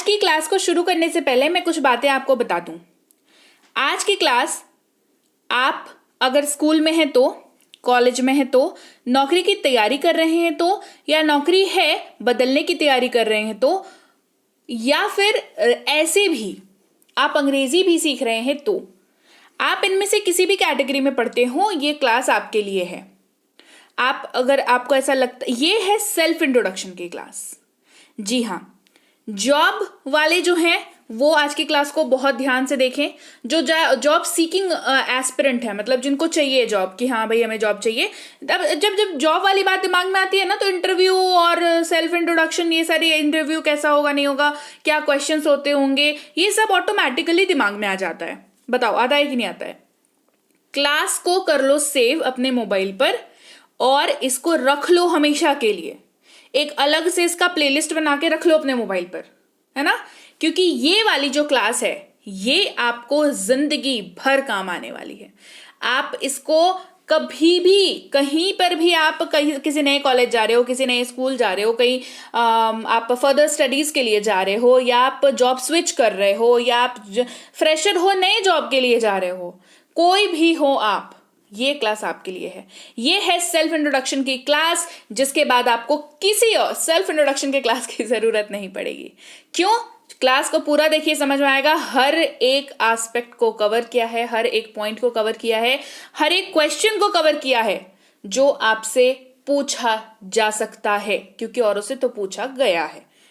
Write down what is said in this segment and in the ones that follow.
आज की क्लास को शुरू करने से पहले मैं कुछ बातें आपको बता दूं। आज की क्लास आप अगर स्कूल में हैं तो, कॉलेज में हैं तो, नौकरी की तैयारी कर रहे हैं तो, या नौकरी है बदलने की तैयारी कर रहे हैं तो, या फिर ऐसे भी आप अंग्रेजी भी सीख रहे हैं तो, आप इनमें से किसी भी कैटेगरी में पढ़ते हो, ये क्लास आपके लिए है। आप अगर आपको ऐसा लगता, ये है सेल्फ इंट्रोडक्शन की क्लास। जी हाँ, जॉब वाले जो हैं वो आज की क्लास को बहुत ध्यान से देखें। जो जॉब सीकिंग एस्पिरेंट है, मतलब जिनको चाहिए जॉब, कि हाँ भाई हमें जॉब चाहिए, तब जब जॉब वाली बात दिमाग में आती है ना, तो इंटरव्यू और सेल्फ इंट्रोडक्शन, ये सारी, इंटरव्यू कैसा होगा नहीं होगा, क्या क्वेश्चंस होते होंगे, ये सब ऑटोमेटिकली दिमाग में आ जाता है। बताओ आता है कि नहीं आता है? क्लास को कर लो सेव अपने मोबाइल पर और इसको रख लो हमेशा के लिए। एक अलग से इसका प्लेलिस्ट बना के रख लो अपने मोबाइल पर, है ना, क्योंकि ये वाली जो क्लास है ये आपको जिंदगी भर काम आने वाली है। आप इसको कभी भी, कहीं पर भी, आप कहीं किसी नए कॉलेज जा रहे हो, किसी नए स्कूल जा रहे हो, कहीं आप फर्दर स्टडीज के लिए जा रहे हो, या आप जॉब स्विच कर रहे हो, या आप फ्रेशर हो, नए जॉब के लिए जा रहे हो, कोई भी हो आप, ये क्लास आपके लिए है। ये है सेल्फ इंट्रोडक्शन की क्लास, जिसके बाद आपको किसी और सेल्फ इंट्रोडक्शन के क्लास की जरूरत नहीं पड़ेगी। क्यों? क्लास को पूरा देखिए, समझ में आएगा। हर एक एस्पेक्ट को कवर किया है, हर एक पॉइंट को कवर किया है, हर एक क्वेश्चन को कवर किया है जो आपसे पूछा जा सकता है, क्योंकि औरों से तो पूछा गया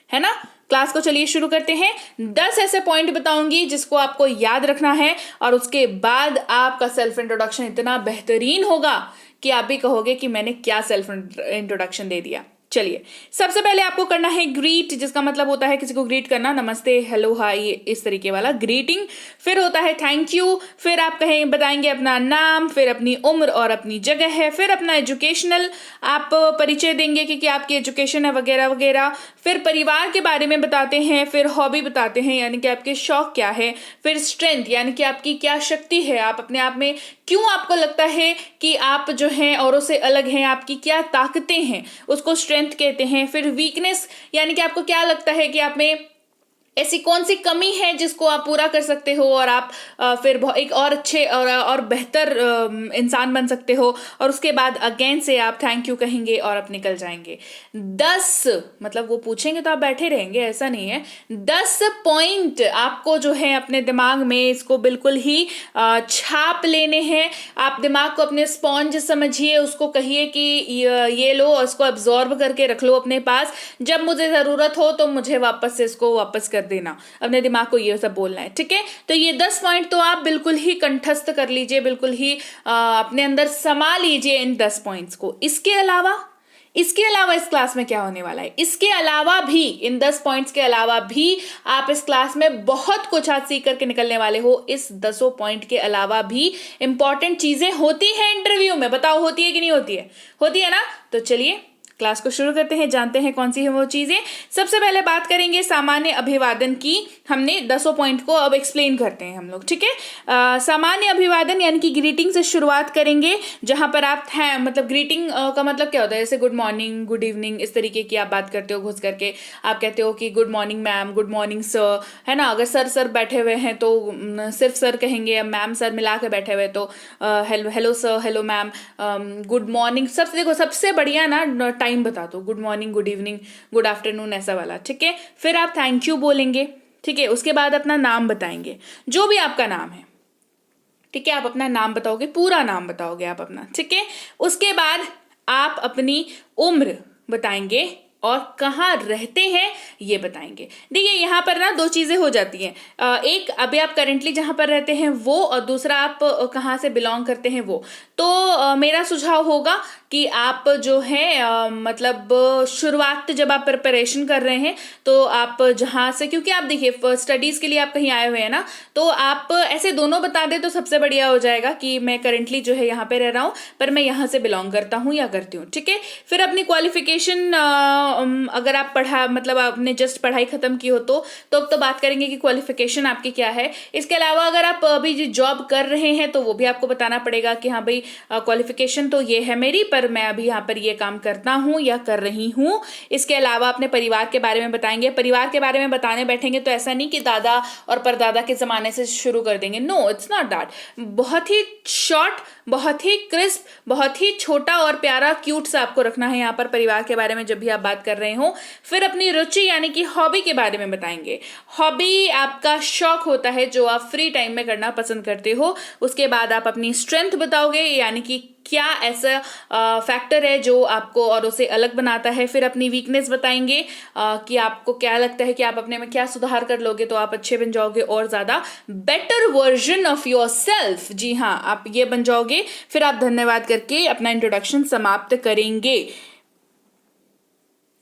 है ना। क्लास को चलिए शुरू करते हैं। 10 ऐसे पॉइंट बताऊंगी जिसको आपको याद रखना है, और उसके बाद आपका सेल्फ इंट्रोडक्शन इतना बेहतरीन होगा कि आप भी कहोगे कि मैंने क्या सेल्फ इंट्रोडक्शन दे दिया। चलिए, सबसे पहले आपको करना है ग्रीट, जिसका मतलब होता है किसी को ग्रीट करना, नमस्ते, हेलो, हाय, इस तरीके वाला ग्रीटिंग। फिर होता है थैंक यू, फिर आप बताएंगे अपना नाम, फिर अपनी उम्र और अपनी जगह है, फिर अपना एजुकेशनल आप परिचय देंगे कि आपकी एजुकेशन है वगैरह वगैरह, फिर परिवार के बारे में बताते हैं, फिर हॉबी बताते हैं यानी कि आपके शौक क्या है, फिर स्ट्रेंथ यानी कि आपकी क्या शक्ति है, आप अपने आप में क्यों आपको लगता है कि आप जो हैं औरों से अलग हैं, आपकी क्या ताकतें हैं, उसको स्ट्रेंथ कहते हैं। फिर वीकनेस यानी कि आपको क्या लगता है कि आप में ऐसी कौन सी कमी है जिसको आप पूरा कर सकते हो और आप फिर एक और अच्छे और बेहतर इंसान बन सकते हो। और उसके बाद अगेन से आप थैंक यू कहेंगे और आप निकल जाएंगे। 10 मतलब वो पूछेंगे तो आप बैठे रहेंगे, ऐसा नहीं है। 10 पॉइंट आपको जो है अपने दिमाग में इसको बिल्कुल ही छाप लेने हैं। आप दिमाग को अपने स्पॉन्ज समझिए, उसको कहिए कि ये लो, इसको एब्जॉर्ब करके रख लो अपने पास, जब मुझे जरूरत हो तो मुझे वापस से इसको वापस कर देना। अपने दिमाग को ये सब बोलना है, ठीक है। तो ये 10 पॉइंट तो आप बिल्कुल ही कंठस्थ कर लीजिए, बिल्कुल ही अपने अंदर समा लीजिए इन 10 पॉइंट्स को। इसके अलावा इस क्लास में क्या होने वाला है, इसके अलावा भी, इन 10 पॉइंट्स के अलावा भी आप इस क्लास में बहुत कुछ आज सीख करके निकलने वाले हो। इस 10 पॉइंट के अलावा भी इंपॉर्टेंट चीजें होती हैं इंटरव्यू में। बताओ होती है कि नहीं होती है? होती है ना। तो चलिए क्लास को शुरू करते हैं, जानते हैं कौन सी है वो चीजें। सबसे पहले बात करेंगे सामान्य अभिवादन की। हमने 10 पॉइंट को अब एक्सप्लेन करते हैं हम लोग, ठीक है। सामान्य अभिवादन यानी कि ग्रीटिंग से शुरुआत करेंगे, जहां पर आप मतलब ग्रीटिंग का मतलब क्या होता है, जैसे गुड मॉर्निंग, गुड इवनिंग, इस तरीके की आप बात करते हो। घुस करके आप कहते हो कि good morning ma'am, good morning sir, है ना। अगर सर बैठे हुए हैं तो सिर्फ सर कहेंगे, मैम सर मिला के बैठे हुए तो hello sir, hello ma'am, good morning. सबसे देखो, सबसे बढ़िया ना टाइम बता दो, good morning, good evening, good afternoon, ऐसा वाला, ठीक है। फिर आप थैंक यू बोलेंगे, ठीक है। उसके बाद अपना नाम बताएंगे, जो भी आपका नाम है, ठीक है। आप अपना नाम बताओगे, पूरा नाम बताओगे आप अपना, ठीक है। उसके बाद आप अपनी उम्र बताएंगे और कहाँ रहते हैं ये बताएंगे। देखिए यहाँ पर ना 2 चीजें हो जाती हैं। एक, अभी आप करेंटली जहां पर रहते हैं वो, और दूसरा आप कहाँ से बिलोंग करते हैं वो। तो मेरा सुझाव होगा कि आप जो है मतलब शुरुआत जब आप प्रिपरेशन कर रहे हैं तो आप जहां से, क्योंकि आप देखिए स्टडीज के लिए आप कहीं आए हुए हैं ना, तो आप ऐसे दोनों बता दे तो सबसे बढ़िया हो जाएगा कि मैं करेंटली जो है यहाँ पे रह रहा हूँ, पर मैं यहाँ से बिलोंग करता हूँ या करती हूँ, ठीक है। फिर अपनी क्वालिफिकेशन अगर आप आपने जस्ट पढ़ाई खत्म की हो तो अब तो बात करेंगे कि क्वालिफिकेशन आपकी क्या है। इसके अलावा अगर आप अभी जॉब कर रहे हैं तो वो भी आपको बताना पड़ेगा कि हाँ भाई क्वालिफिकेशन तो ये है मेरी, पर मैं अभी यहाँ पर ये काम करता हूँ या कर रही हूँ। इसके अलावा अपने परिवार के बारे में बताएंगे। परिवार के बारे में बताने बैठेंगे तो ऐसा नहीं कि दादा और परदादा के जमाने से शुरू कर देंगे, नो इट्स नॉट दैट। बहुत ही शॉर्ट, बहुत ही क्रिस्प, बहुत ही छोटा और प्यारा क्यूट सा आपको रखना है यहाँ पर परिवार के बारे में जब भी आप बात कर रहे हो। फिर अपनी रुचि यानी कि हॉबी के बारे में बताएंगे। हॉबी आपका शौक होता है जो आप फ्री टाइम में करना पसंद करते हो। उसके बाद आप अपनी स्ट्रेंथ बताओगे, यानी कि क्या ऐसा फैक्टर है जो आपको और उसे अलग बनाता है। फिर अपनी वीकनेस बताएंगे कि आपको क्या लगता है कि आप अपने में क्या सुधार कर लोगे तो आप अच्छे बन जाओगे और ज्यादा better version of yourself. जी हाँ, आप ये बन जाओगे। फिर आप धन्यवाद करके अपना इंट्रोडक्शन समाप्त करेंगे।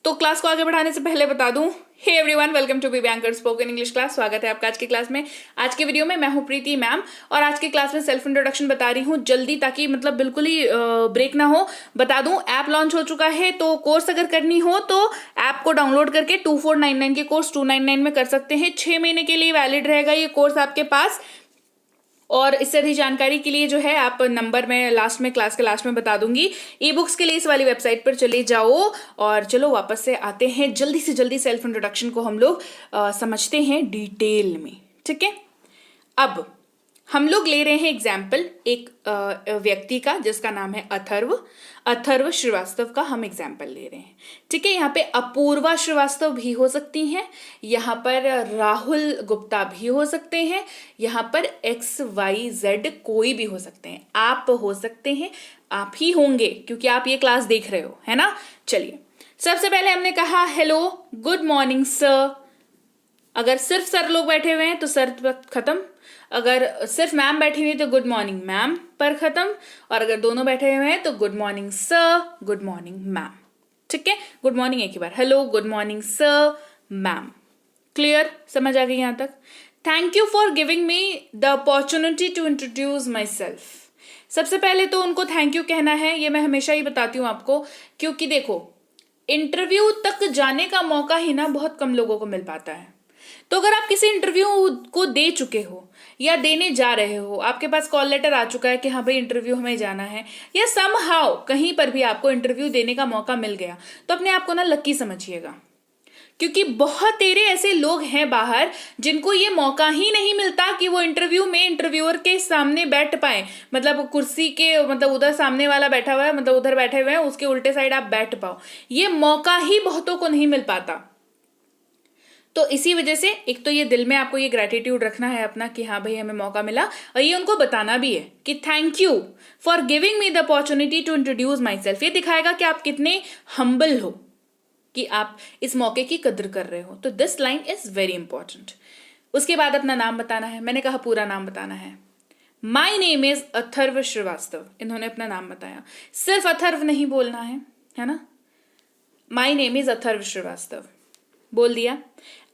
तो क्लास को आगे बढ़ाने से पहले बता दूं, hey everyone, welcome to BB anchor spoken English class. स्वागत है आपका आज की क्लास में। आज के वीडियो में मैं हूं प्रीति मैम और आज की क्लास में सेल्फ इंट्रोडक्शन बता रही हूं जल्दी, ताकि बिल्कुल ही ब्रेक ना हो। बता दूं, ऐप लॉन्च हो चुका है, तो कोर्स अगर करनी हो तो ऐप को डाउनलोड करके 2499 के कोर्स 299 में कर सकते हैं। 6 महीने के लिए वैलिड रहेगा ये कोर्स आपके पास। और इससे अधिक जानकारी के लिए जो है आप नंबर में क्लास के लास्ट में बता दूंगी। ई बुक्स के लिए इस वाली वेबसाइट पर चले जाओ। और चलो वापस से आते हैं, जल्दी से जल्दी सेल्फ इंट्रोडक्शन को हम लोग समझते हैं डिटेल में। ठीक है, अब हम लोग ले रहे हैं एग्जाम्पल एक व्यक्ति का जिसका नाम है अथर्व श्रीवास्तव का हम एग्जाम्पल ले रहे हैं। ठीक है, यहाँ पे अपूर्वा श्रीवास्तव भी हो सकती हैं, यहाँ पर राहुल गुप्ता भी हो सकते हैं, यहाँ पर XYZ कोई भी हो सकते हैं। आप हो सकते हैं, आप ही होंगे क्योंकि आप ये क्लास देख रहे हो, है ना। चलिए, सबसे पहले हमने कहा हेलो, गुड मॉर्निंग सर। अगर सिर्फ सर लोग बैठे हुए हैं तो सर पर खत्म, अगर सिर्फ मैम बैठी हुई है तो गुड मॉर्निंग मैम पर खत्म, और अगर दोनों बैठे हुए हैं तो good morning sir, good morning ma'am. ठीक है, गुड मॉर्निंग एक ही बार, hello, good morning sir, ma'am. Clear, समझ आ गई यहां तक। Thank you for giving me the opportunity to introduce myself. सबसे पहले तो उनको थैंक यू कहना है, ये मैं हमेशा ही बताती हूँ आपको, क्योंकि देखो इंटरव्यू तक जाने का मौका ही ना बहुत कम लोगों को मिल पाता है। तो अगर आप किसी इंटरव्यू को दे चुके हो या देने जा रहे हो, आपके पास कॉल लेटर आ चुका है कि हाँ भाई इंटरव्यू हमें जाना है, या समहाउ कहीं पर भी आपको इंटरव्यू देने का मौका मिल गया, तो अपने आप को ना लकी समझिएगा। क्योंकि बहुत तेरे ऐसे लोग हैं बाहर जिनको ये मौका ही नहीं मिलता कि वो इंटरव्यू में इंटरव्यूअर के सामने बैठ पाए। कुर्सी के उधर सामने वाला बैठा हुआ है, उधर बैठे हुए हैं, उसके उल्टे साइड आप बैठ पाओ। ये मौका ही बहुतों को नहीं मिल पाता। तो इसी वजह से एक तो ये दिल में आपको ये ग्रेटिट्यूड रखना है अपना कि हाँ भाई हमें मौका मिला, और ये उनको बताना भी है कि thank you for giving me the opportunity to introduce myself. ये दिखाएगा कि आप कितने हम्बल हो, कि आप इस मौके की कदर कर रहे हो। तो this line is very important. उसके बाद अपना नाम बताना है। मैंने कहा पूरा नाम बताना है। My name is Atharva Shrivastava. इन्होंने अपना नाम बताया, सिर्फ अथर्व नहीं बोलना है ना। My name is Atharva Shrivastava बोल दिया।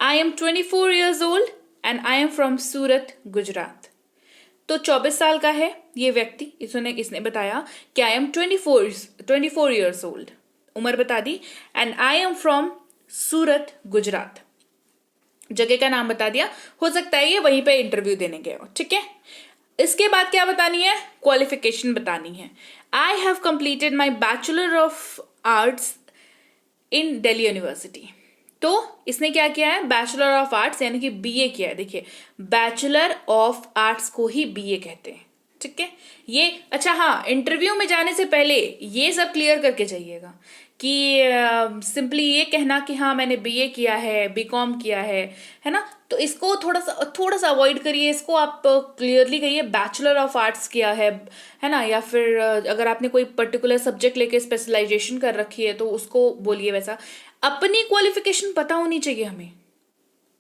I am 24 years old and I am from Surat, Gujarat. तो 24 साल का है ये व्यक्ति। इसने बताया कि आई एम 24 years old, उम्र बता दी, and I am from Surat, Gujarat. जगह का नाम बता दिया, हो सकता है ये वहीं पे इंटरव्यू देने गए हो। ठीक है, इसके बाद क्या बतानी है, क्वालिफिकेशन बतानी है। I have completed my bachelor of arts in Delhi university. तो इसने क्या किया है, बैचलर ऑफ आर्ट्स यानी कि बीए किया है। देखिए, बैचलर ऑफ आर्ट्स को ही बीए कहते हैं। ठीक है, ये अच्छा, हाँ, इंटरव्यू में जाने से पहले ये सब क्लियर करके जाइएगा कि सिंपली ये कहना कि हाँ मैंने बीए किया है, बीकॉम किया है ना, तो इसको थोड़ा सा अवॉइड करिए। इसको आप क्लियरली कहिए बैचलर ऑफ आर्ट्स किया है ना, या फिर अगर आपने कोई पर्टिकुलर सब्जेक्ट लेके स्पेशलाइजेशन कर रखी है तो उसको बोलिए वैसा। अपनी क्वालिफिकेशन पता होनी चाहिए हमें,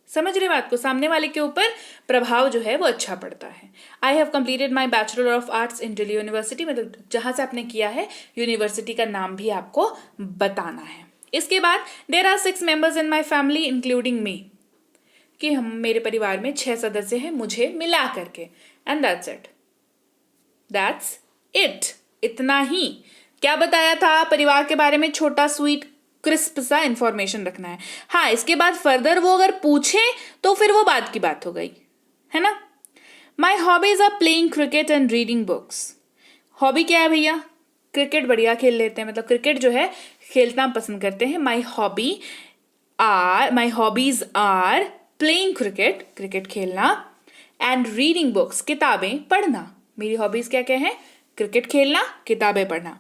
समझ रहे बात को। सामने वाले के ऊपर प्रभाव जो है वो अच्छा पड़ता है। I have completed my bachelor of arts in Delhi university, जहां से आपने किया है यूनिवर्सिटी का नाम भी आपको बताना है। इसके बाद there are 6 members in my family including me, कि मेरे परिवार में 6 सदस्य हैं मुझे मिला करके, एंड दैट्स इट। इतना ही। क्या बताया था परिवार के बारे में, छोटा स्वीट क्रिस्प सा इंफॉर्मेशन रखना है। हाँ, इसके बाद फर्दर वो अगर पूछे तो फिर वो बाद की बात हो गई, है ना। My hobbies are playing cricket and reading books. Hobby क्या है भैया? क्रिकेट बढ़िया खेल लेते हैं, मतलब क्रिकेट जो है खेलना पसंद करते हैं। My hobbies are playing cricket, cricket खेलना, एंड रीडिंग बुक्स, किताबें पढ़ना। मेरी हॉबीज क्या क्या है? क्रिकेट खेलना, किताबें पढ़ना।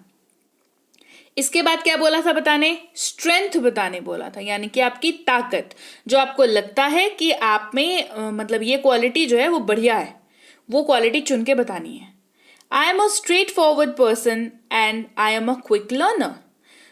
इसके बाद क्या बोला था बताने? स्ट्रेंथ बताने बोला था, यानी कि आपकी ताकत, जो आपको लगता है कि आप में मतलब ये क्वालिटी जो है वो बढ़िया है, वो क्वालिटी चुन के बतानी है। आई am a straight forward person and I am a quick learner.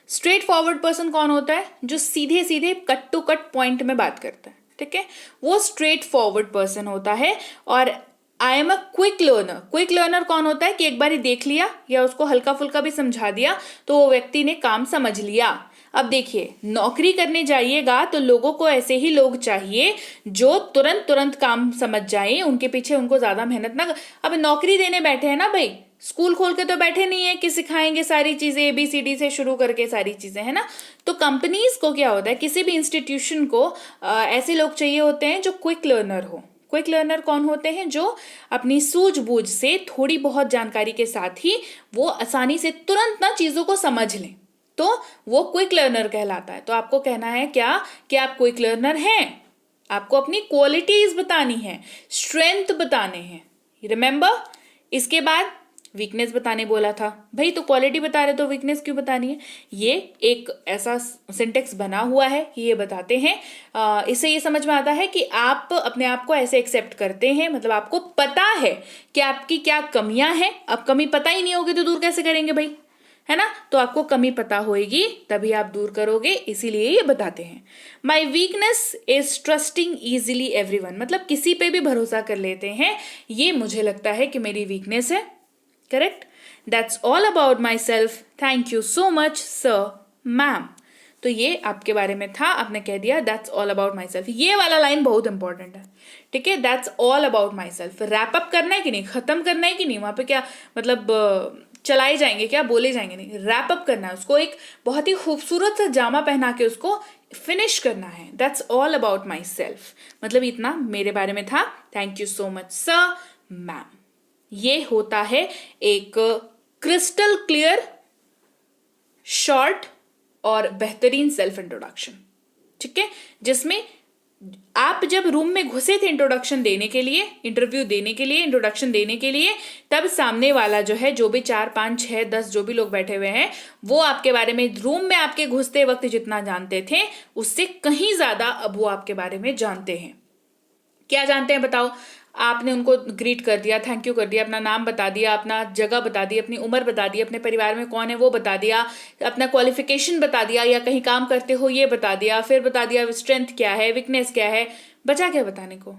Straight forward person कौन होता है? जो सीधे सीधे कट टू कट पॉइंट में बात करता है, ठीक है, वो स्ट्रेट फॉरवर्ड पर्सन होता है। और आई am a quick learner, quick learner कौन होता है कि एक बार ही देख लिया या उसको हल्का फुल्का भी समझा दिया तो वो व्यक्ति ने काम समझ लिया। अब देखिए, नौकरी करने जाइएगा तो लोगों को ऐसे ही लोग चाहिए जो तुरंत तुरंत काम समझ जाए, उनके पीछे उनको ज्यादा मेहनत ना। अब नौकरी देने बैठे हैं ना भाई, स्कूल खोल के तो बैठे नहीं है कि सिखाएंगे सारी चीजें ABCD से शुरू करके सारी चीजें, है ना। तो कंपनीज को क्या होता है, किसी भी इंस्टीट्यूशन को ऐसे लोग चाहिए होते हैं जो क्विक लर्नर हो। क्विक लर्नर कौन होते हैं? जो अपनी सूझबूझ से थोड़ी बहुत जानकारी के साथ ही वो आसानी से तुरंत ना चीजों को समझ लें, तो वो क्विक लर्नर कहलाता है। तो आपको कहना है क्या कि आप क्विक लर्नर हैं, आपको अपनी क्वालिटीज बतानी है, स्ट्रेंथ बताने हैं, रिमेंबर। इसके बाद वीकनेस बताने बोला था। भाई तो क्वालिटी बता रहे तो वीकनेस क्यों बतानी है? ये एक ऐसा सिंटेक्स बना हुआ है कि ये बताते हैं, इससे ये समझ में आता है कि आप अपने आप को ऐसे एक्सेप्ट करते हैं, मतलब आपको पता है कि आपकी क्या कमियां हैं। अब कमी पता ही नहीं होगी तो दूर कैसे करेंगे भाई, है ना। तो आपको कमी पता होगी तभी आप दूर करोगे, इसीलिए ये बताते हैं। My weakness is trusting easily everyone, मतलब किसी पे भी भरोसा कर लेते हैं, ये मुझे लगता है कि मेरी वीकनेस है। Correct. That's all about my self, thank you so much sir ma'am. तो ये आपके बारे में था, आपने कह दिया that's all about my self. ये वाला लाइन बहुत इंपॉर्टेंट है, ठीक है। That's all about my self, wrap up करना है कि नहीं, खत्म करना है कि नहीं, वहां पे क्या मतलब चलाए जाएंगे क्या, बोले जाएंगे नहीं, रैप अप करना है उसको, एक बहुत ही खूबसूरत सा जामा पहना के उसको फिनिश करना है। That's all about my self, मतलब इतना मेरे बारे में था, thank you so much sir ma'am. ये होता है एक क्रिस्टल क्लियर, शॉर्ट और बेहतरीन सेल्फ इंट्रोडक्शन, ठीक है, जिसमें आप जब रूम में घुसे थे इंट्रोडक्शन देने के लिए, इंटरव्यू देने के लिए, इंट्रोडक्शन देने के लिए, तब सामने वाला जो है, जो भी 4, 5, 6, 10 जो भी लोग बैठे हुए हैं, वो आपके बारे में रूम में आपके घुसते वक्त जितना जानते थे उससे कहीं ज्यादा अब वो आपके बारे में जानते हैं। क्या जानते हैं बताओ? आपने उनको ग्रीट कर दिया, थैंक यू कर दिया, अपना नाम बता दिया, अपना जगह बता दी, अपनी उम्र बता दी, अपने परिवार में कौन है वो बता दिया, अपना क्वालिफिकेशन बता दिया, या कहीं काम करते हो ये बता दिया, फिर बता दिया स्ट्रेंथ क्या है, वीकनेस क्या है, बचा क्या बताने को?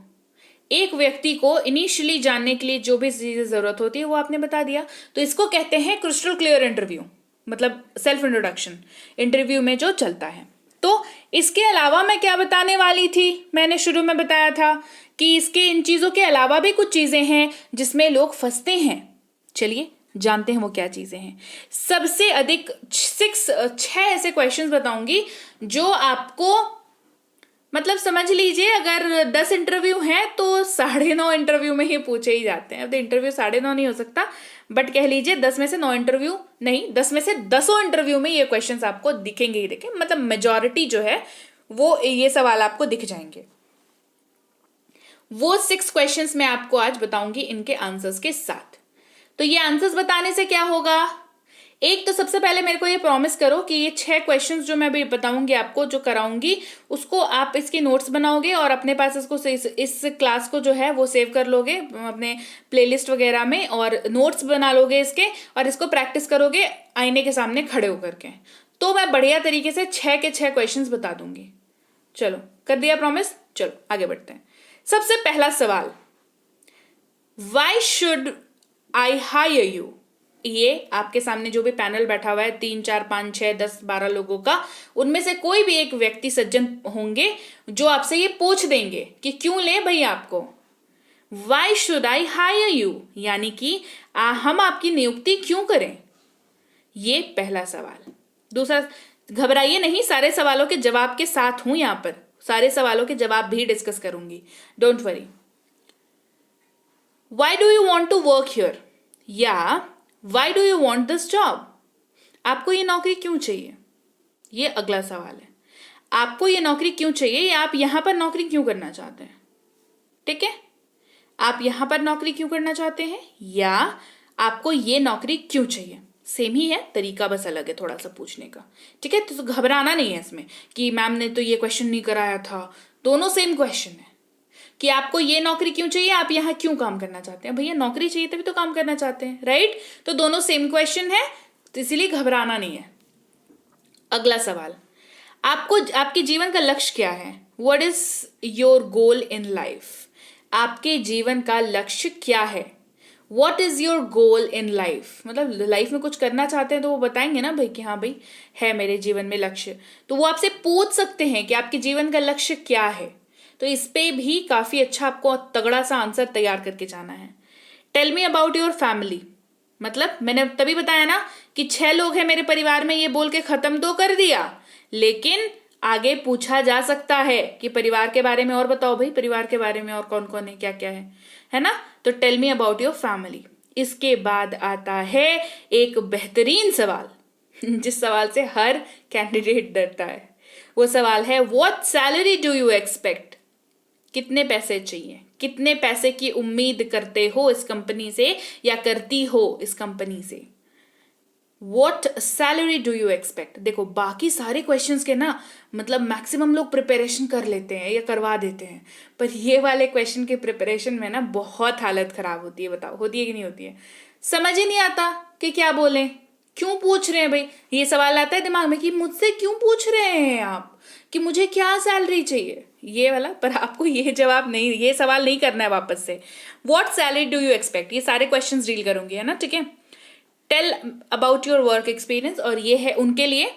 एक व्यक्ति को इनिशियली जानने के लिए जो भी चीजें जरूरत होती है वो आपने बता दिया। तो इसको कहते हैं क्रिस्टल क्लियर इंटरव्यू, मतलब सेल्फ इंट्रोडक्शन इंटरव्यू में जो चलता है। तो इसके अलावा मैं क्या बताने वाली थी, मैंने शुरू में बताया था कि इसके इन चीजों के अलावा भी कुछ चीजें हैं जिसमें लोग फंसते हैं। चलिए जानते हैं वो क्या चीजें हैं। सबसे अधिक 6 ऐसे क्वेश्चंस बताऊंगी जो आपको, मतलब समझ लीजिए अगर 10 इंटरव्यू हैं तो 9.5 इंटरव्यू में ही पूछे ही जाते हैं। अब तो इंटरव्यू 9.5 नहीं हो सकता, बट कह लीजिए 10 में से 9 इंटरव्यू नहीं, 10 में से 10 इंटरव्यू में ये क्वेश्चंस आपको दिखेंगे ही दिखे, मतलब मेजॉरिटी जो है वो ये सवाल आपको दिख जाएंगे। वो 6 क्वेश्चंस मैं आपको आज बताऊंगी इनके आंसर्स के साथ। तो ये आंसर्स बताने से क्या होगा, एक तो सबसे पहले मेरे को ये प्रॉमिस करो कि ये 6 क्वेश्चंस जो मैं अभी बताऊंगी आपको, जो कराऊंगी, उसको आप इसके नोट्स बनाओगे और अपने पास इसको इस क्लास को जो है वो सेव कर लोगे अपने प्लेलिस्ट वगैरह में, और नोट्स बना लोगे इसके, और इसको प्रैक्टिस करोगे आईने के सामने खड़े होकर के। तो मैं बढ़िया तरीके से 6 के 6 क्वेश्चंस बता दूंगी। चलो कर दिया प्रॉमिस, चलो आगे बढ़ते हैं। सबसे पहला सवाल, Y should I hire you? ये आपके सामने जो भी पैनल बैठा हुआ है 3, 4, 5, 6, 10, 12 लोगों का, उनमें से कोई भी एक व्यक्ति सज्जन होंगे जो आपसे ये पूछ देंगे कि क्यों ले भाई आपको। Y should I hire you, यानी कि हम आपकी नियुक्ति क्यों करें, ये पहला सवाल। दूसरा, घबराइए नहीं, सारे सवालों के जवाब के साथ हूं यहां पर, सारे सवालों के जवाब भी डिस्कस करूंगी, don't worry. Why do you want to work here, या why do you want this job, आपको ये नौकरी क्यों चाहिए, ये अगला सवाल है। आपको ये नौकरी क्यों चाहिए, या आप यहां पर नौकरी क्यों करना चाहते हैं, ठीक है, आप यहां पर नौकरी क्यों करना चाहते हैं, या आपको ये नौकरी क्यों चाहिए। सेम ही है, तरीका बस अलग है थोड़ा सा पूछने का, ठीक है। तो घबराना नहीं है इसमें कि मैम ने तो ये क्वेश्चन नहीं कराया था, दोनों सेम क्वेश्चन है कि आपको ये नौकरी क्यों चाहिए, आप यहाँ क्यों काम करना चाहते हैं। भैया नौकरी चाहिए तभी तो काम करना चाहते हैं, राइट। तो दोनों सेम क्वेश्चन है, तो इसीलिए घबराना नहीं है। अगला सवाल, आपको आपके जीवन का लक्ष्य क्या है, what is your goal in life, आपके जीवन का लक्ष्य क्या है, what is your goal in life, मतलब लाइफ में कुछ करना चाहते हैं तो वो बताएंगे ना भाई कि हाँ भाई है मेरे जीवन में लक्ष्य, तो वो आपसे पूछ सकते हैं कि आपके जीवन का लक्ष्य क्या है। तो इस पे भी काफी अच्छा आपको तगड़ा सा आंसर तैयार करके जाना है। Tell me about your family, मतलब मैंने तभी बताया ना कि 6 लोग हैं मेरे परिवार में, ये बोल के खत्म तो कर दिया, लेकिन आगे पूछा जा सकता है कि परिवार के बारे में और बताओ भाई, परिवार के बारे में और कौन कौन है, क्या क्या है ना। तो tell me about your family. इसके बाद आता है एक बेहतरीन सवाल जिस सवाल से हर कैंडिडेट डरता है, वो सवाल है what salary do you expect, कितने पैसे चाहिए, कितने पैसे की उम्मीद करते हो इस कंपनी से या करती हो इस कंपनी से। What salary do you expect. देखो बाकी सारे क्वेश्चंस के ना मतलब मैक्सिमम लोग प्रिपरेशन कर लेते हैं या करवा देते हैं, पर ये वाले क्वेश्चन के प्रिपरेशन में ना बहुत हालत खराब होती है। बताओ होती है कि नहीं होती है, समझ ही नहीं आता कि क्या बोलें, क्यों पूछ रहे हैं भाई। ये सवाल आता है दिमाग में कि मुझसे क्यों पूछ रहे हैं आप कि मुझे क्या सैलरी चाहिए, ये वाला। पर आपको ये जवाब नहीं, ये सवाल नहीं करना है वापस से। What salary do you expect, ये सारे क्वेश्चंस डील करूंगी, है ना, ठीक है। Tell about your work experience, और ये है उनके लिए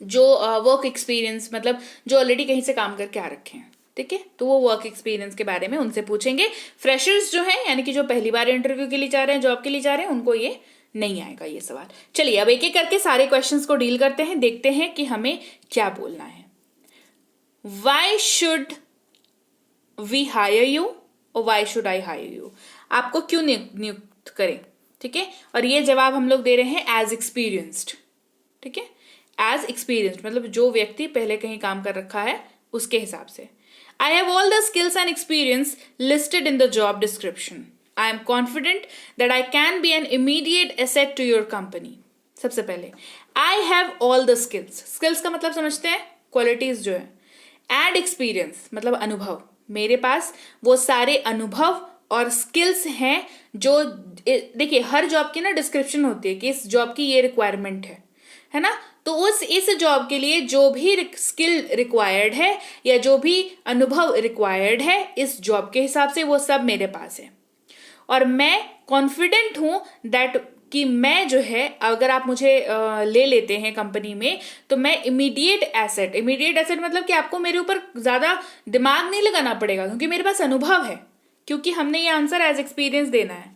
जो वर्क एक्सपीरियंस मतलब जो ऑलरेडी कहीं से काम करके आ रखे हैं, ठीक है। तो वो वर्क एक्सपीरियंस के बारे में उनसे पूछेंगे। फ्रेशर्स जो हैं यानी कि जो पहली बार इंटरव्यू के लिए जा रहे हैं, जॉब के लिए जा रहे हैं, उनको ये नहीं आएगा ये सवाल। चलिए अब एक एक करके सारे क्वेश्चंस को डील करते हैं, देखते हैं कि हमें क्या बोलना है। Why should we hire you और why should I hire you, आपको क्यों नियुक्त करें, ठीक है। और ये जवाब हम लोग दे रहे हैं एज एक्सपीरियंस्ड, ठीक है, एज एक्सपीरियंस्ड मतलब जो व्यक्ति पहले कहीं काम कर रखा है उसके हिसाब से। I have all the skills and experience listed in the job description, I am confident that I can be an immediate asset to your company. सबसे पहले I have all the skills, skills का मतलब समझते हैं qualities जो है, and experience मतलब अनुभव, मेरे पास वो सारे अनुभव और स्किल्स हैं जो, देखिए हर जॉब की ना डिस्क्रिप्शन होती है कि इस जॉब की ये रिक्वायरमेंट है ना। तो इस जॉब के लिए जो भी स्किल रिक्वायर्ड है या जो भी अनुभव रिक्वायर्ड है इस जॉब के हिसाब से वो सब मेरे पास है। और मैं कॉन्फिडेंट हूं दैट कि मैं जो है अगर आप मुझे ले लेते हैं कंपनी में तो मैं इमीडिएट एसेट मतलब कि आपको मेरे ऊपर ज्यादा दिमाग नहीं लगाना पड़ेगा क्योंकि मेरे पास अनुभव है, क्योंकि हमने ये आंसर एज एक्सपीरियंस देना है।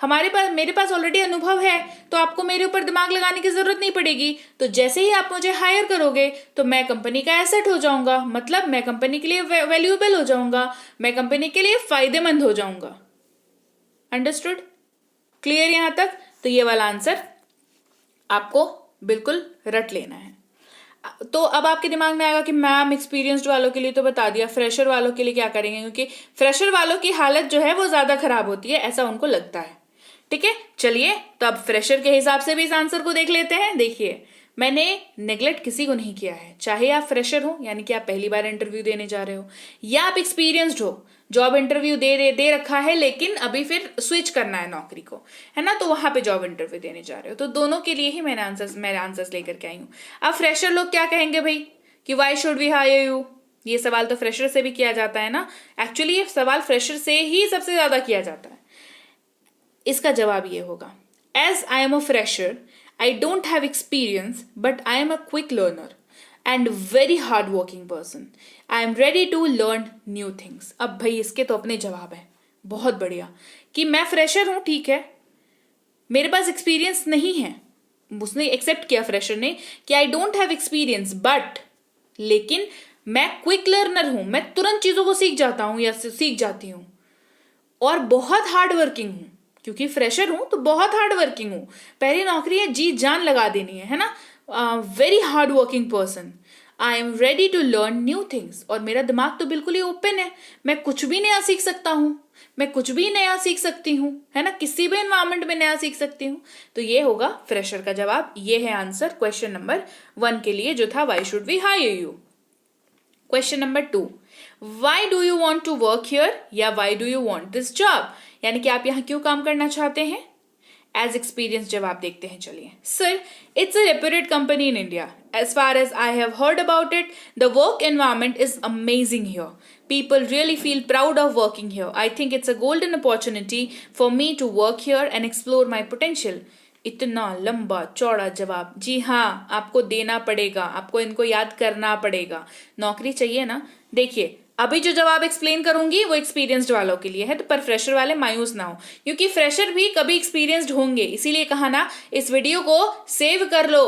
मेरे पास ऑलरेडी अनुभव है तो आपको मेरे ऊपर दिमाग लगाने की जरूरत नहीं पड़ेगी। तो जैसे ही आप मुझे हायर करोगे तो मैं कंपनी का एसेट हो जाऊंगा, मतलब मैं कंपनी के लिए वैल्यूएबल हो जाऊंगा, मैं कंपनी के लिए फायदेमंद हो जाऊंगा। अंडरस्टूड, क्लियर यहां तक। तो ये वाला आंसर आपको बिल्कुल रट लेना है। तो अब आपके दिमाग में आएगा कि मैम एक्सपीरियंस्ड वालों के लिए तो बता दिया, फ्रेशर वालों के लिए क्या करेंगे, क्योंकि फ्रेशर वालों की हालत जो है वो ज्यादा खराब होती है ऐसा उनको लगता है, ठीक है। चलिए तो अब फ्रेशर के हिसाब से भी इस आंसर को देख लेते हैं। देखिए मैंने नेग्लेक्ट किसी को नहीं किया है, चाहे आप फ्रेशर हो यानी कि आप पहली बार इंटरव्यू देने जा रहे हो, या आप एक्सपीरियंस्ड हो, जॉब इंटरव्यू दे रखा है लेकिन अभी फिर स्विच करना है नौकरी को, है ना, तो वहां पे जॉब इंटरव्यू देने जा रहे हो। तो दोनों के लिए ही मेरे आंसर्स लेकर के आई हूँ। अब फ्रेशर लोग क्या कहेंगे भाई कि why should we hire you, ये सवाल तो फ्रेशर से भी किया जाता है ना, एक्चुअली ये सवाल फ्रेशर से ही सबसे ज्यादा किया जाता है। इसका जवाब ये होगा, as I am a fresher I don't have experience, but I am a quick learner and very hard-working person. I am ready to learn new things. अब भाई इसके तो अपने जवाब है, बहुत बढ़िया, कि मैं फ्रेशर हूँ, ठीक है, मेरे पास एक्सपीरियंस नहीं है, उसने एक्सेप्ट किया फ्रेशर ने कि I don't have experience but, लेकिन मैं क्विक लर्नर हूं, मैं तुरंत चीजों को सीख जाता हूं या सीख जाती हूं, और बहुत हार्ड वर्किंग हूं, क्योंकि फ्रेशर हूं तो बहुत हार्ड वर्किंग हूं, पहली नौकरी है, जी जान लगा देनी है ना, very hard working person, I am ready to learn new things, और मेरा दिमाग तो बिल्कुल ही ओपन है, मैं कुछ भी नया सीख सकता हूं, मैं कुछ भी नया सीख सकती हूँ, है ना, किसी भी एनवायरमेंट में नया सीख सकती हूँ। तो ये होगा फ्रेशर का जवाब, ये है आंसर क्वेश्चन नंबर 1 के लिए जो था why should we hire you. Question number 2, why do you want to work here या why do you want this job, यानी कि आप यहाँ क्यों काम करना चाहते हैं। एज एक्सपीरियंस जवाब देखते हैं, चलिए। Sir, it's a reputed company in India, as far as I have heard about it, the work environment is amazing here. People really feel proud of working here. I think it's a golden opportunity for me to work here and explore my potential. इतना लंबा चौड़ा जवाब, जी हाँ, आपको देना पड़ेगा, आपको इनको याद करना पड़ेगा, नौकरी चाहिए ना। देखिए, अभी जो जवाब एक्सप्लेन करूंगी वो एक्सपीरियंस्ड वालों के लिए है, तो पर फ्रेशर वाले मायूस ना हो, क्योंकि फ्रेशर भी कभी एक्सपीरियंस्ड होंगे, इसीलिए कहा ना इस वीडियो को सेव कर लो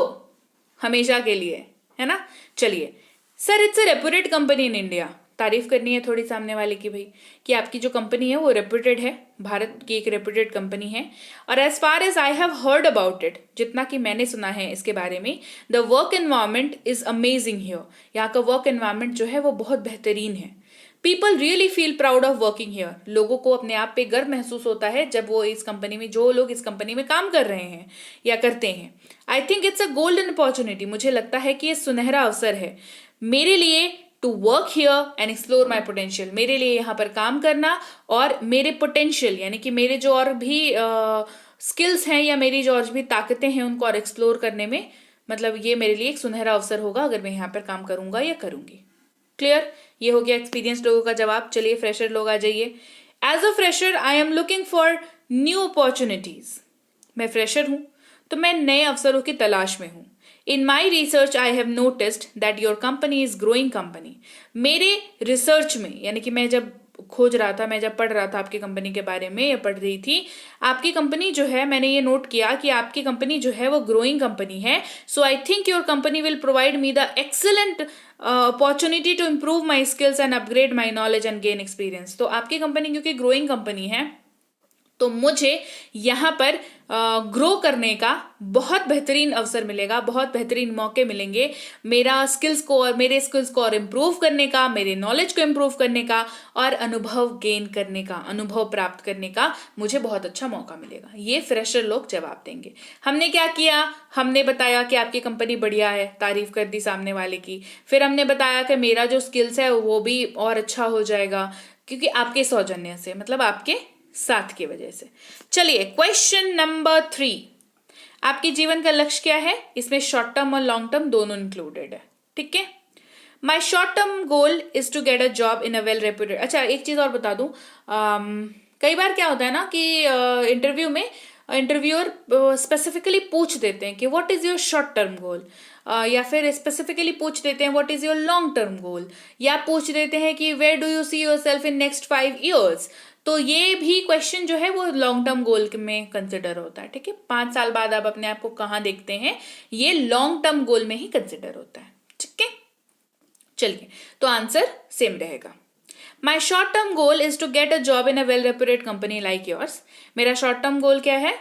हमेशा के लिए, है ना। चलिए, sir it's a reputed company in India, तारीफ करनी है थोड़ी सामने वाले की भाई, कि आपकी जो कंपनी है वो रेप्यूटेड है, भारत की एक रेप्यूटेड कंपनी है, और as far as I have heard about it, जितना कि मैंने सुना है इसके बारे में, the work environment is amazing here, यहाँ का वर्क एनवायरमेंट जो है वो बहुत बेहतरीन है। People really feel proud of working here, लोगों को अपने आप पे गर्व महसूस होता है जब वो इस कंपनी में, जो लोग इस कंपनी में काम कर रहे हैं या करते हैं। I think it's a golden opportunity, मुझे लगता है कि ये सुनहरा अवसर है मेरे लिए, to work here and explore my potential, मेरे लिए यहाँ पर काम करना और मेरे पोटेंशियल यानी कि मेरे जो और भी स्किल्स हैं या मेरी जो और भी ताकतें हैं उनको और एक्सप्लोर करने में, मतलब ये मेरे लिए एक सुनहरा अवसर होगा अगर मैं यहाँ पर काम करूंगा या करूंगी। क्लियर, ये हो गया एक्सपीरियंस लोगों का जवाब। चलिए फ्रेशर लोग आ जाइए। As a fresher I am looking for new opportunities, मैं फ्रेशर हूं तो मैं नए अवसरों की तलाश में हूं। In my research I have noticed that your company is growing company, मेरे रिसर्च में यानी कि मैं जब खोज रहा था, मैं जब पढ़ रहा था आपकी कंपनी के बारे में या पढ़ रही थी, आपकी कंपनी जो है, मैंने ये नोट किया कि आपकी कंपनी जो है वो ग्रोइंग कंपनी है। So I think your company will provide me the excellent opportunity to improve my skills and upgrade my knowledge and gain experience. तो आपकी कंपनी क्योंकि ग्रोइंग कंपनी है तो मुझे यहाँ पर ग्रो करने का बहुत बेहतरीन अवसर मिलेगा, बहुत बेहतरीन मौके मिलेंगे, मेरा स्किल्स को और मेरे स्किल्स को और इम्प्रूव करने का, मेरे नॉलेज को इम्प्रूव करने का और अनुभव गेन करने का, अनुभव प्राप्त करने का मुझे बहुत अच्छा मौका मिलेगा। ये फ्रेशर लोग जवाब देंगे। हमने क्या किया, हमने बताया कि आपकी कंपनी बढ़िया है, तारीफ कर दी सामने वाले की, फिर हमने बताया कि मेरा जो स्किल्स है वो भी और अच्छा हो जाएगा क्योंकि आपके सौजन्य से, मतलब आपके साथ की वजह से। चलिए क्वेश्चन नंबर 3, आपके जीवन का लक्ष्य क्या है, इसमें शॉर्ट टर्म और लॉन्ग टर्म दोनों इंक्लूडेड है, ठीक है। My short term goal is to get a job in a well reputed. अच्छा, एक चीज और बता दूं, कई बार क्या होता है ना कि इंटरव्यू में इंटरव्यूअर स्पेसिफिकली पूछ देते हैं कि what is your short term goal, या फिर स्पेसिफिकली पूछ देते हैं what is your long term goal, या पूछ देते हैं कि where do you see your self in next 5 years। तो ये भी क्वेश्चन जो है वो लॉन्ग टर्म गोल में कंसिडर होता है, ठीक है। 5 साल बाद आप अपने आप को कहाँ देखते हैं, ये लॉन्ग टर्म गोल में ही कंसिडर होता है, ठीक है। चलिए, तो आंसर सेम रहेगा। My short term goal is to get a job in a well reputed company like yours. मेरा शॉर्ट टर्म गोल क्या है,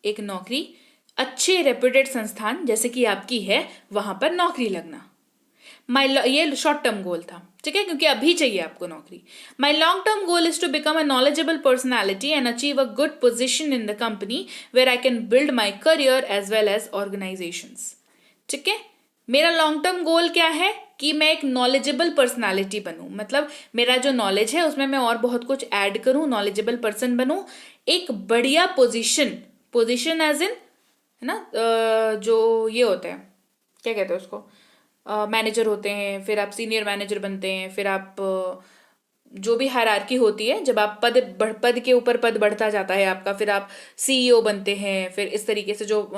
एक नौकरी अच्छे रेप्यूटेड संस्थान जैसे कि आपकी है वहां पर नौकरी लगना। ये शॉर्ट टर्म गोल था, ठीक है, क्योंकि अभी चाहिए आपको नौकरी। My long term goal is to become a knowledgeable personality and achieve a good position in the company where I can build my career as well as organisations, ठीक है। मेरा लॉन्ग टर्म गोल क्या है कि मैं एक knowledgeable personality बनूं, मतलब मेरा जो नॉलेज है उसमें मैं और बहुत कुछ ऐड करूं, नॉलेजेबल पर्सन बनूं, एक बढ़िया पोजीशन एज इन, है ना, जो ये होते हैं क्या कहते हैं उसको, मैनेजर होते हैं, फिर आप सीनियर मैनेजर बनते हैं, फिर आप जो भी हायरार्की होती है, जब आप पद के ऊपर पद बढ़ता जाता है आपका, फिर आप सीईओ बनते हैं, फिर इस तरीके से जो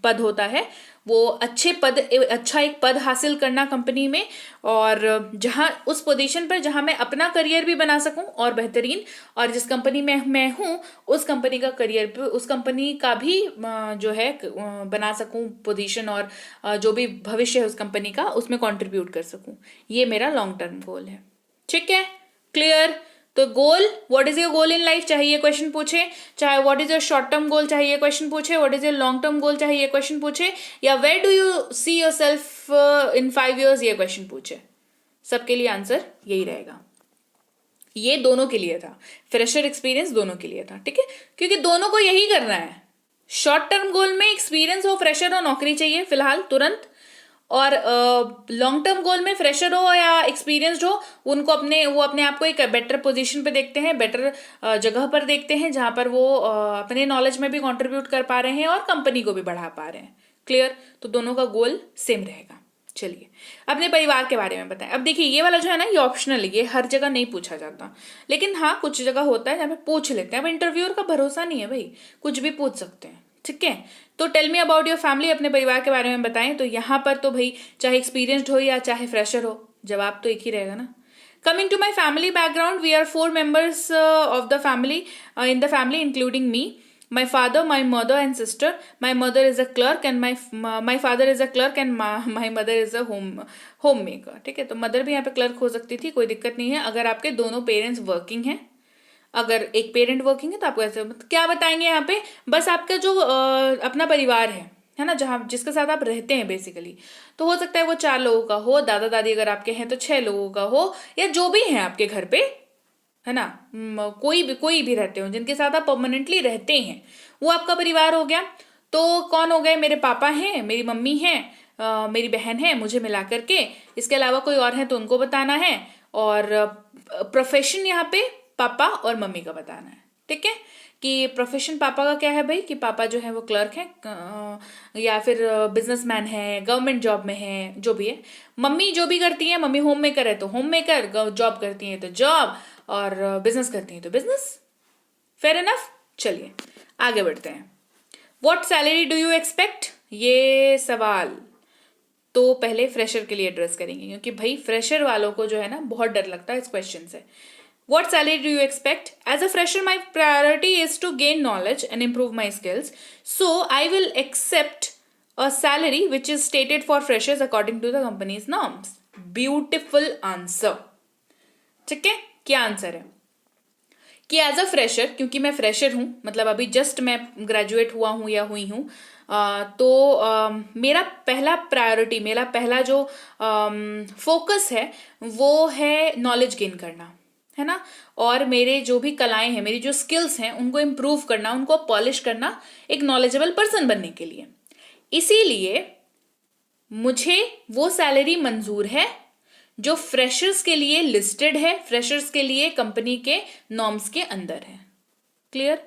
पद होता है वो अच्छा एक पद हासिल करना कंपनी में, और जहां उस पोजीशन पर जहां मैं अपना करियर भी बना सकूं और बेहतरीन, और जिस कंपनी में मैं हूं उस कंपनी का करियर भी, उस कंपनी का भी जो है बना सकूं पोजीशन, और जो भी भविष्य है उस कंपनी का उसमें कंट्रीब्यूट कर सकूं। ये मेरा लॉन्ग टर्म गोल है। ठीक है, क्लियर? तो goal, what is your goal in life, चाहे ये क्वेश्चन पूछे, चाहे what is your short term goal चाहे ये क्वेश्चन पूछे, what is your long term goal चाहे ये क्वेश्चन पूछे, या where do you see your self in 5 years ये क्वेश्चन पूछे, सबके लिए आंसर यही रहेगा। ये दोनों के लिए था, फ्रेशर एक्सपीरियंस दोनों के लिए था। ठीक है, क्योंकि दोनों को यही करना है। शॉर्ट टर्म गोल में एक्सपीरियंस हो, फ्रेशर हो, नौकरी चाहिए फिलहाल तुरंत, और लॉन्ग टर्म गोल में फ्रेशर हो या एक्सपीरियंस्ड हो, वो अपने आप को एक बेटर पोजीशन पे देखते हैं, बेटर जगह पर देखते हैं, जहां पर वो अपने नॉलेज में भी कंट्रीब्यूट कर पा रहे हैं और कंपनी को भी बढ़ा पा रहे हैं। क्लियर? तो दोनों का गोल सेम रहेगा। चलिए, अपने परिवार के बारे में बताएं। अब देखिए, ये वाला जो है ना, ये ऑप्शनल है, ये हर जगह नहीं पूछा जाता, लेकिन हाँ कुछ जगह होता है जहाँ पे पूछ लेते हैं। अब इंटरव्यूअर का भरोसा नहीं है भाई, कुछ भी पूछ सकते हैं। ठीक है, तो tell me about your family, अपने परिवार के बारे में बताएं। तो यहाँ पर तो भाई चाहे एक्सपीरियंस्ड हो या चाहे फ्रेशर हो, जवाब तो एक ही रहेगा ना। Coming to my family background, we are 4 members of the family, in the family including me, my father, my mother and sister. My mother is a clerk and my father is a clerk and my mother is a homemaker. ठीक है, तो mother भी यहाँ पे clerk हो सकती थी, कोई दिक्कत नहीं है अगर आपके दोनों पेरेंट्स वर्किंग हैं। अगर एक पेरेंट वर्किंग है तो आपको ऐसे क्या बताएंगे यहाँ पे, बस आपका जो अपना परिवार है ना, जहाँ जिसके साथ आप रहते हैं बेसिकली, तो हो सकता है वो 4 लोगों का हो, दादा दादी अगर आपके हैं तो 6 लोगों का हो, या जो भी है आपके घर पे, है ना, कोई भी रहते हो जिनके साथ आप परमानेंटली रहते हैं, वो आपका परिवार हो गया। तो कौन हो गए, मेरे पापा हैं, मेरी मम्मी है, मेरी बहन है, मुझे मिला करके, इसके अलावा कोई और है तो उनको बताना है, और प्रोफेशन यहाँ पे पापा और मम्मी का बताना है। ठीक है, कि प्रोफेशन पापा का क्या है भाई, कि पापा जो है वो क्लर्क हैं, या फिर बिजनेसमैन है, गवर्नमेंट जॉब में है, जो भी है। मम्मी जो भी करती है, मम्मी होम मेकर है तो होम मेकर, जॉब करती है तो जॉब, और बिजनेस करती हैं तो बिजनेस। Fair enough. चलिए आगे बढ़ते हैं। What salary do you expect, ये सवाल तो पहले फ्रेशर के लिए एड्रेस करेंगे, क्योंकि भाई फ्रेशर वालों को जो है ना बहुत डर लगता है इस क्वेश्चन से। What salary do you expect? As a fresher, my priority is to gain knowledge and improve my skills. So I will accept a salary which is stated for freshers according to the company's norms. Beautiful answer. ठीक है, क्या answer है कि as a fresher, क्योंकि मैं fresher हूं, मतलब अभी जस्ट मैं ग्रेजुएट हुआ हूं या हुई हूं, तो मेरा पहला प्रायोरिटी, मेरा पहला जो फोकस है वो है नॉलेज गेन करना, है ना, और मेरे जो भी कलाएं हैं, मेरी जो स्किल्स हैं उनको इम्प्रूव करना, उनको पॉलिश करना, एक नॉलेजेबल पर्सन बनने के लिए। इसीलिए मुझे वो सैलरी मंजूर है जो फ्रेशर्स के लिए लिस्टेड है, फ्रेशर्स के लिए कंपनी के नॉर्म्स के अंदर है। क्लियर?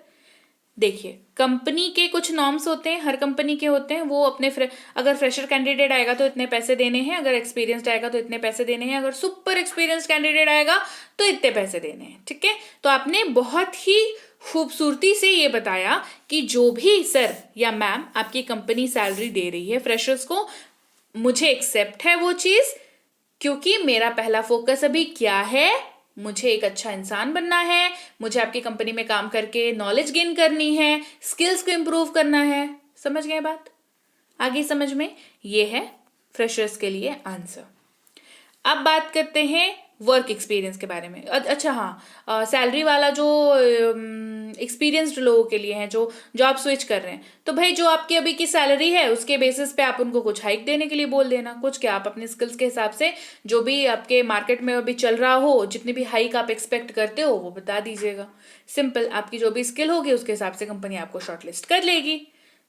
देखिए, कंपनी के कुछ नॉर्म्स होते हैं, हर कंपनी के होते हैं, वो अपने अगर फ्रेशर कैंडिडेट आएगा तो इतने पैसे देने हैं, अगर एक्सपीरियंस्ड आएगा तो इतने पैसे देने हैं, अगर सुपर एक्सपीरियंस्ड कैंडिडेट आएगा तो इतने पैसे देने हैं। ठीक है, तो आपने बहुत ही खूबसूरती से ये बताया कि जो भी सर या मैम आपकी कंपनी सैलरी दे रही है फ्रेशर्स को, मुझे एक्सेप्ट है वो चीज, क्योंकि मेरा पहला फोकस अभी क्या है, मुझे एक अच्छा इंसान बनना है, मुझे आपकी कंपनी में काम करके नॉलेज गेन करनी है, स्किल्स को इम्प्रूव करना है। समझ गए बात? आगे समझ में, ये है फ्रेशर्स के लिए आंसर। अब बात करते हैं वर्क एक्सपीरियंस के बारे में। अच्छा हाँ, सैलरी वाला जो एक्सपीरियंस्ड लोगों के लिए है जो जॉब स्विच कर रहे हैं, तो भाई जो आपकी अभी की सैलरी है उसके बेसिस पे आप उनको कुछ हाइक देने के लिए बोल देना। कुछ क्या, आप अपने स्किल्स के हिसाब से जो भी आपके मार्केट में अभी चल रहा हो, जितनी भी हाइक आप एक्सपेक्ट करते हो वो बता दीजिएगा। सिंपल, आपकी जो भी स्किल होगी उसके हिसाब से कंपनी आपको शॉर्टलिस्ट कर लेगी।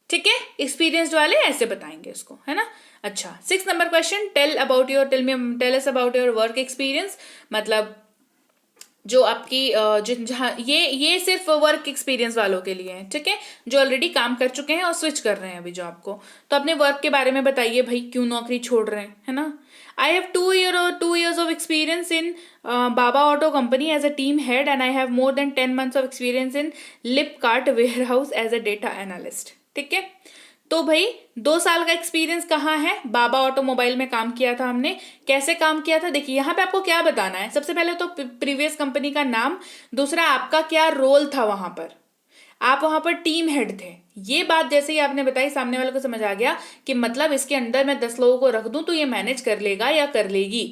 ठीक है, एक्सपीरियंस्ड वाले ऐसे बताएंगे उसको, है ना। अच्छा, 6 number question, tell us about your work experience. मतलब जो आपकी जहाँ ये सिर्फ वर्क एक्सपीरियंस वालों के लिए है। ठीक है, जो ऑलरेडी काम कर चुके हैं और स्विच कर रहे हैं अभी जॉब को, तो अपने वर्क के बारे में बताइए भाई, क्यों नौकरी छोड़ रहे हैं, है ना। I have 2 years of experience in Baba Auto Company as a team head, and I have more than 10 months of experience in Flipkart warehouse as a data analyst. ठीक है, तो भाई 2 साल का एक्सपीरियंस कहाँ है? बाबा ऑटोमोबाइल में काम किया था हमने। कैसे काम किया था? देखिए यहाँ पे आपको क्या बताना है। सबसे पहले तो प्रीवियस कंपनी का नाम, दूसरा आपका क्या रोल था वहां पर, आप वहां पर टीम हेड थे। ये बात जैसे ही आपने बताई, सामने वाले को समझ आ गया कि मतलब इसके अंदर मैं 10 लोगों को रख दूं तो ये मैनेज कर लेगा या कर लेगी।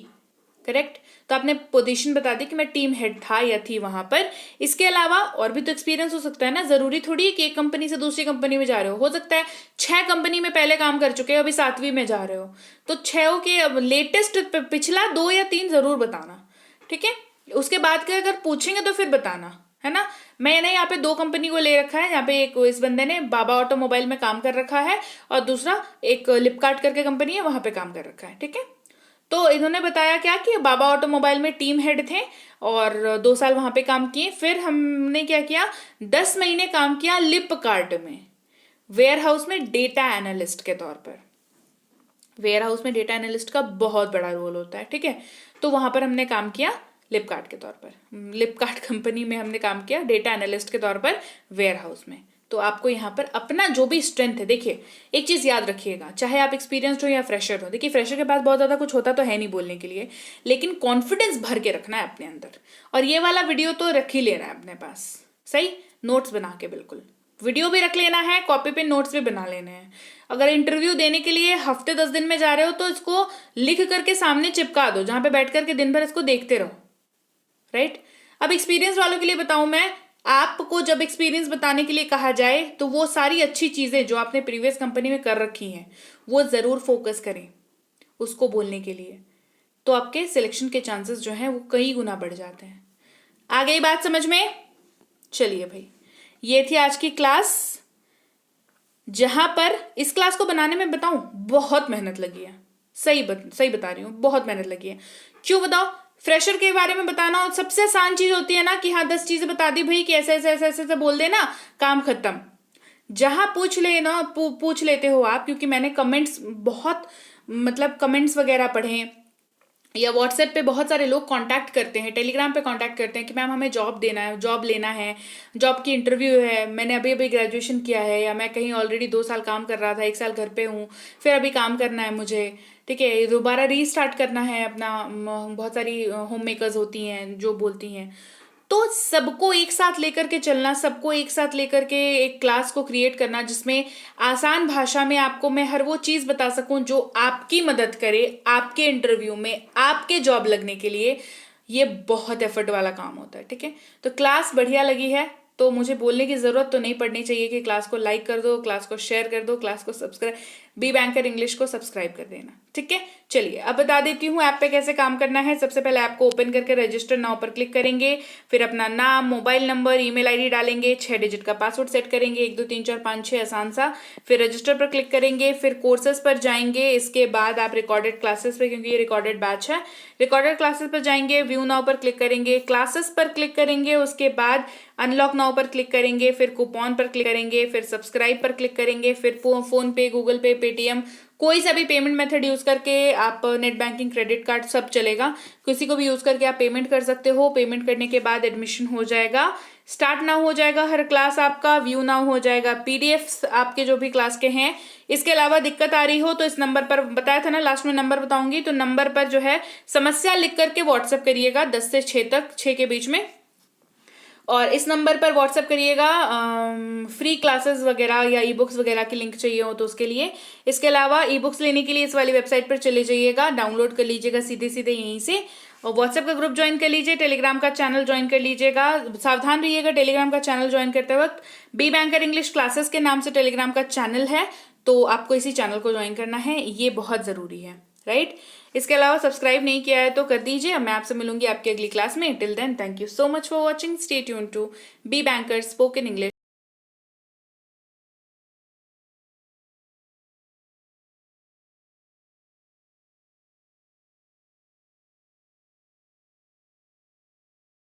करेक्ट। तो आपने पोजीशन बता दी कि मैं टीम हेड था या थी वहां पर। इसके अलावा और भी तो एक्सपीरियंस हो सकता है ना, जरूरी थोड़ी है कि एक कंपनी से दूसरी कंपनी में जा रहे हो सकता है 6 कंपनी में पहले काम कर चुके हो, अभी 7वीं में जा रहे हो, तो 6 के लेटेस्ट पिछला 2 या 3 जरूर बताना। ठीक है, उसके बाद के अगर पूछेंगे तो फिर बताना, है ना। मैंने यहाँ पे 2 कंपनी को ले रखा है। यहाँ पे एक इस बंदे ने बाबा ऑटोमोबाइल में काम कर रखा है और दूसरा एक फ्लिपकार्ट करके कंपनी है, वहां पे काम कर रखा है। ठीक है, तो इन्होंने बताया क्या कि बाबा ऑटोमोबाइल में टीम हेड थे और 2 साल वहां पे काम किए। फिर हमने क्या किया, 10 महीने काम किया फ्लिपकार्ट में वेयर हाउस में डेटा एनालिस्ट के तौर पर। वेयर हाउस में डेटा एनालिस्ट का बहुत बड़ा रोल होता है। ठीक है, तो वहां पर हमने काम किया फ्लिपकार्ट के तौर पर, फ्लिपकार्ट कंपनी में हमने काम किया डेटा एनालिस्ट के तौर पर वेयर हाउस में। तो आपको यहाँ पर अपना जो भी स्ट्रेंथ है, देखिए एक चीज याद रखिएगा, चाहे आप एक्सपीरियंस्ड हो या फ्रेशर हो, देखिए फ्रेशर के पास बहुत ज्यादा कुछ होता तो है नहीं बोलने के लिए, लेकिन कॉन्फिडेंस भर के रखना है अपने अंदर। और ये वाला वीडियो तो रख ही लेना है अपने पास, सही नोट्स बना के, बिल्कुल वीडियो भी रख लेना है, कॉपी पे नोट्स भी बना लेने हैं। अगर इंटरव्यू देने के लिए हफ्ते 10 दिन में जा रहे हो तो इसको लिख करके सामने चिपका दो, जहां पे बैठ करके दिन भर इसको देखते रहो। राइट। अब एक्सपीरियंस वालों के लिए बताऊं मैं, आपको जब एक्सपीरियंस बताने के लिए कहा जाए तो वो सारी अच्छी चीजें जो आपने प्रीवियस कंपनी में कर रखी हैं वो जरूर फोकस करें उसको बोलने के लिए, तो आपके सिलेक्शन के चांसेस जो हैं वो कई गुना बढ़ जाते हैं। आ गई बात समझ में? चलिए भाई, ये थी आज की क्लास, जहां पर इस क्लास को बनाने में बताऊं बहुत मेहनत लगी है। सही बता रही हूँ, बहुत मेहनत लगी है। क्यों बताओ? फ्रेशर के बारे में बताना और सबसे आसान चीज होती है ना कि हाँ 10 चीजें बता दी भाई कि ऐसे ऐसे ऐसे ऐसे बोल देना, काम खत्म। जहां पूछ लेते हो आप, क्योंकि मैंने कमेंट्स बहुत, मतलब कमेंट्स वगैरह पढ़े, या व्हाट्सएप पे बहुत सारे लोग कांटेक्ट करते हैं, टेलीग्राम पे कांटेक्ट करते हैं कि मैम हमें जॉब देना है, जॉब लेना है, जॉब की इंटरव्यू है, मैंने अभी अभी ग्रेजुएशन किया है, या मैं कहीं ऑलरेडी 2 साल काम कर रहा था, 1 साल घर पे हूँ, फिर अभी काम करना है मुझे। ठीक है, दोबारा रीस्टार्ट करना है अपना। बहुत सारी होम मेकर्स होती हैं जो बोलती हैं, तो सबको एक साथ लेकर के चलना, सबको एक साथ लेकर के एक क्लास को क्रिएट करना जिसमें आसान भाषा में आपको मैं हर वो चीज बता सकूं जो आपकी मदद करे आपके इंटरव्यू में, आपके जॉब लगने के लिए, ये बहुत एफर्ट वाला काम होता है। ठीक है, तो क्लास बढ़िया लगी है तो मुझे बोलने की जरूरत तो नहीं पड़नी चाहिए कि क्लास को लाइक कर दो, क्लास को शेयर कर दो, क्लास को सब्सक्राइब, बी बैंकर इंग्लिश को सब्सक्राइब कर देना। ठीक है, चलिए अब बता देती हूँ ऐप पे कैसे काम करना है। सबसे पहले ऐप को ओपन करके रजिस्टर नाउ पर क्लिक करेंगे, फिर अपना नाम, मोबाइल नंबर, ईमेल आईडी डालेंगे, 6 डिजिट का पासवर्ड सेट करेंगे, 1 2 3 4 5 6 आसान सा, फिर रजिस्टर पर क्लिक करेंगे, फिर कोर्सेज पर जाएंगे। इसके बाद आप रिकॉर्डेड क्लासेस पे, क्योंकि ये रिकॉर्डेड बैच है, रिकॉर्डेड क्लासेस पर जाएंगे, व्यू नाउ पर क्लिक करेंगे, क्लासेस पर क्लिक करेंगे, उसके बाद अनलॉक नाउ पर क्लिक करेंगे, फिर कूपन पर क्लिक करेंगे, फिर सब्सक्राइब पर क्लिक करेंगे, फिर फोन पे, गूगल पे, पेटीएम, कोई सा भी पेमेंट मेथड यूज करके आप, नेट बैंकिंग, क्रेडिट कार्ड सब चलेगा, किसी को भी यूज करके आप पेमेंट कर सकते हो। पेमेंट करने के बाद एडमिशन हो जाएगा, स्टार्ट नाउ हो जाएगा हर क्लास आपका, व्यू नाउ हो जाएगा पीडीएफ आपके जो भी क्लास के हैं। इसके अलावा दिक्कत आ रही हो तो इस नंबर पर, बताया था ना लास्ट में नंबर बताऊंगी, तो नंबर पर जो है समस्या लिख करके व्हाट्सएप करिएगा 10 से 6 तक, 6 के बीच में, और इस नंबर पर व्हाट्सएप करिएगा फ्री क्लासेस वगैरह या ई बुक्स वगैरह की लिंक चाहिए हो तो उसके लिए। इसके अलावा ई बुक्स लेने के लिए इस वाली वेबसाइट पर चले जाइएगा, डाउनलोड कर लीजिएगा सीधे सीधे यहीं से, और व्हाट्सएप का ग्रुप ज्वाइन कर लीजिए, टेलीग्राम का चैनल ज्वाइन कर लीजिएगा। सावधान रहिएगा टेलीग्राम का चैनल ज्वाइन करते वक्त, बी बैंकर इंग्लिश क्लासेस के नाम से टेलीग्राम का चैनल है, तो आपको इसी चैनल को ज्वाइन करना है, ये बहुत जरूरी है। राइट, इसके अलावा सब्सक्राइब नहीं किया है तो कर दीजिए। मैं आपसे मिलूंगी आपकी अगली क्लास में। Till then, thank you so much for watching, stay tuned to be banker spoken English.